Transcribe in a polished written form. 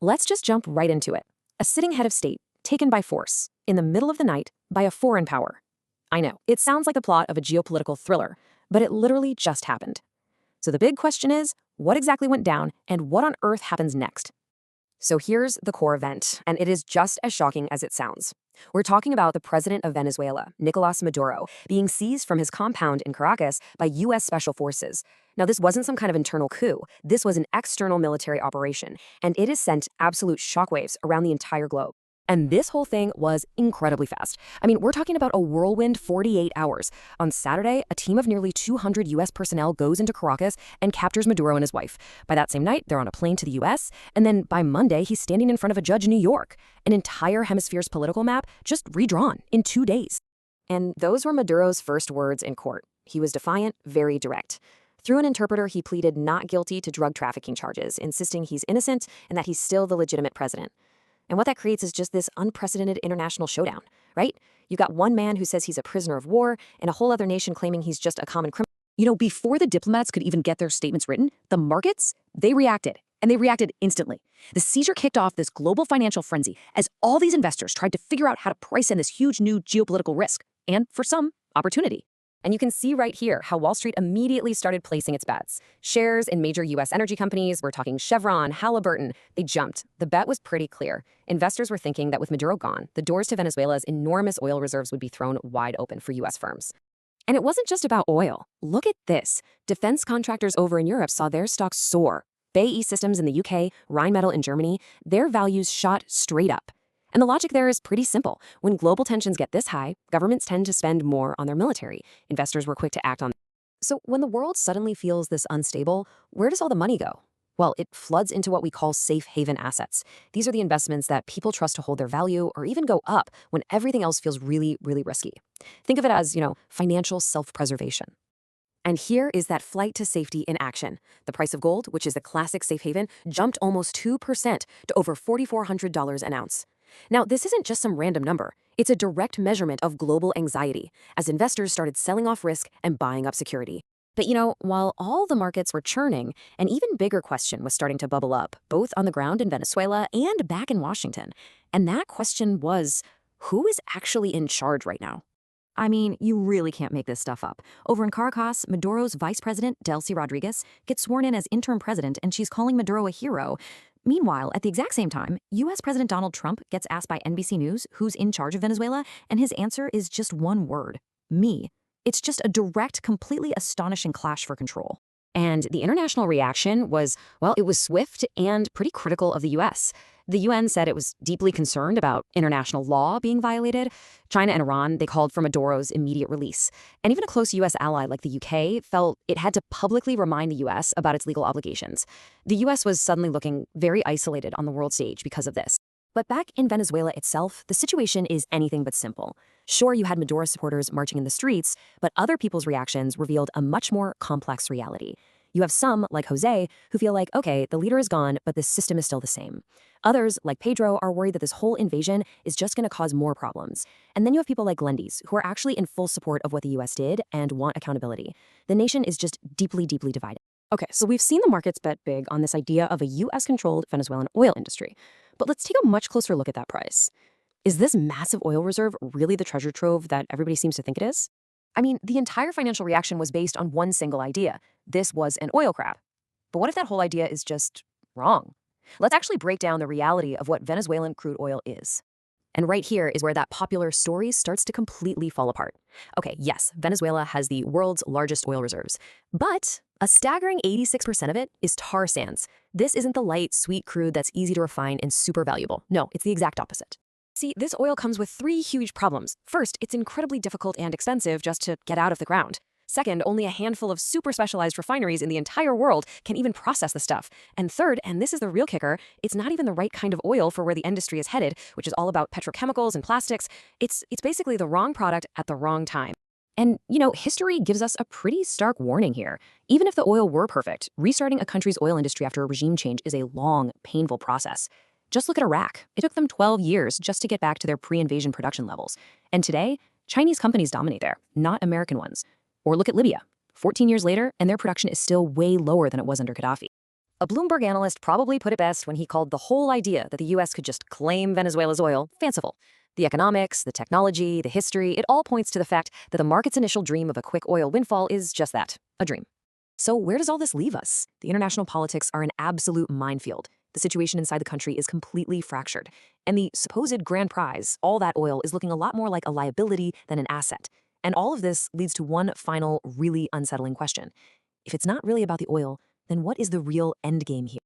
Let's just jump right into it. A sitting head of state taken by force, in the middle of the night, by a foreign power. I know, it sounds like the plot of a geopolitical thriller, but it literally just happened. So the big question is, what exactly went down and what on earth happens next? So here's the core event, and it is just as shocking as it sounds. We're talking about the president of Venezuela, Nicolás Maduro, being seized from his compound in Caracas by U.S. Special Forces. Now, this wasn't some kind of internal coup. This was an external military operation, and it has sent absolute shockwaves around the entire globe. And this whole thing was incredibly fast. I mean, we're talking about a whirlwind 48 hours. On Saturday, a team of nearly 200 U.S. personnel goes into Caracas and captures Maduro and his wife. By that same night, they're on a plane to the U.S., and then by Monday, he's standing in front of a judge in New York. An entire hemisphere's political map just redrawn in 2 days. And those were Maduro's first words in court. He was defiant, very direct. Through an interpreter, he pleaded not guilty to drug trafficking charges, insisting he's innocent and that he's still the legitimate president. And what that creates is just this unprecedented international showdown, right? You got one man who says he's a prisoner of war and a whole other nation claiming he's just a common criminal. You know, before the diplomats could even get their statements written, the markets, they reacted. And they reacted instantly. The seizure kicked off this global financial frenzy as all these investors tried to figure out how to price in this huge new geopolitical risk, and for some, opportunity. And you can see right here how Wall Street immediately started placing its bets. Shares in major U.S. energy companies, we're talking Chevron, Halliburton, they jumped. The bet was pretty clear. Investors were thinking that with Maduro gone, the doors to Venezuela's enormous oil reserves would be thrown wide open for U.S. firms. And it wasn't just about oil. Look at this. Defense contractors over in Europe saw their stocks soar. BAE Systems in the UK, Rheinmetall in Germany, their values shot straight up. And the logic there is pretty simple. When global tensions get this high, governments tend to spend more on their military. Investors were quick to act on. So when the world suddenly feels this unstable, where does all the money go? Well, it floods into what we call safe haven assets. These are the investments that people trust to hold their value or even go up when everything else feels really, really risky. Think of it as, financial self-preservation. And here is that flight to safety in action. The price of gold, which is the classic safe haven, jumped almost 2% to over $4,400 an ounce. Now, this isn't just some random number. It's a direct measurement of global anxiety as investors started selling off risk and buying up security. But while all the markets were churning, an even bigger question was starting to bubble up, both on the ground in Venezuela and back in Washington. And that question was, who is actually in charge right now? I mean, you really can't make this stuff up. Over in Caracas, Maduro's vice president, Delcy Rodriguez, gets sworn in as interim president, and she's calling Maduro a hero. Meanwhile, at the exact same time, U.S. President Donald Trump gets asked by NBC News who's in charge of Venezuela, and his answer is just one word: me. It's just a direct, completely astonishing clash for control. And the international reaction was, well, it was swift and pretty critical of the U.S. The UN said it was deeply concerned about international law being violated. China and Iran, they called for Maduro's immediate release. And even a close U.S. ally like the UK felt it had to publicly remind the U.S. about its legal obligations. The U.S. was suddenly looking very isolated on the world stage because of this. But back in Venezuela itself, the situation is anything but simple. Sure, you had Maduro supporters marching in the streets, but other people's reactions revealed a much more complex reality. You have some, like Jose, who feel like, okay, the leader is gone, but the system is still the same. Others, like Pedro, are worried that this whole invasion is just going to cause more problems. And then you have people like Glendies, who are actually in full support of what the U.S. did and want accountability. The nation is just deeply, deeply divided. Okay, so we've seen the markets bet big on this idea of a U.S.-controlled Venezuelan oil industry. But let's take a much closer look at that price. Is this massive oil reserve really the treasure trove that everybody seems to think it is? I mean, the entire financial reaction was based on one single idea. This was an oil grab. But what if that whole idea is just wrong? Let's actually break down the reality of what Venezuelan crude oil is. And right here is where that popular story starts to completely fall apart. Okay, yes, Venezuela has the world's largest oil reserves, but a staggering 86% of it is tar sands. This isn't the light, sweet crude that's easy to refine and super valuable. No, it's the exact opposite. See, this oil comes with 3 huge problems. First, it's incredibly difficult and expensive just to get out of the ground. Second, only a handful of super specialized refineries in the entire world can even process the stuff. And third, and this is the real kicker, it's not even the right kind of oil for where the industry is headed, which is all about petrochemicals and plastics. It's basically the wrong product at the wrong time. And, history gives us a pretty stark warning here. Even if the oil were perfect, restarting a country's oil industry after a regime change is a long, painful process. Just look at Iraq. It took them 12 years just to get back to their pre-invasion production levels. And today, Chinese companies dominate there, not American ones. Or look at Libya. 14 years later, and their production is still way lower than it was under Gaddafi. A Bloomberg analyst probably put it best when he called the whole idea that the US could just claim Venezuela's oil fanciful. The economics, the technology, the history, it all points to the fact that the market's initial dream of a quick oil windfall is just that, a dream. So where does all this leave us? The international politics are an absolute minefield. The situation inside the country is completely fractured. And the supposed grand prize, all that oil, is looking a lot more like a liability than an asset. And all of this leads to one final, really unsettling question. If it's not really about the oil, then what is the real endgame here?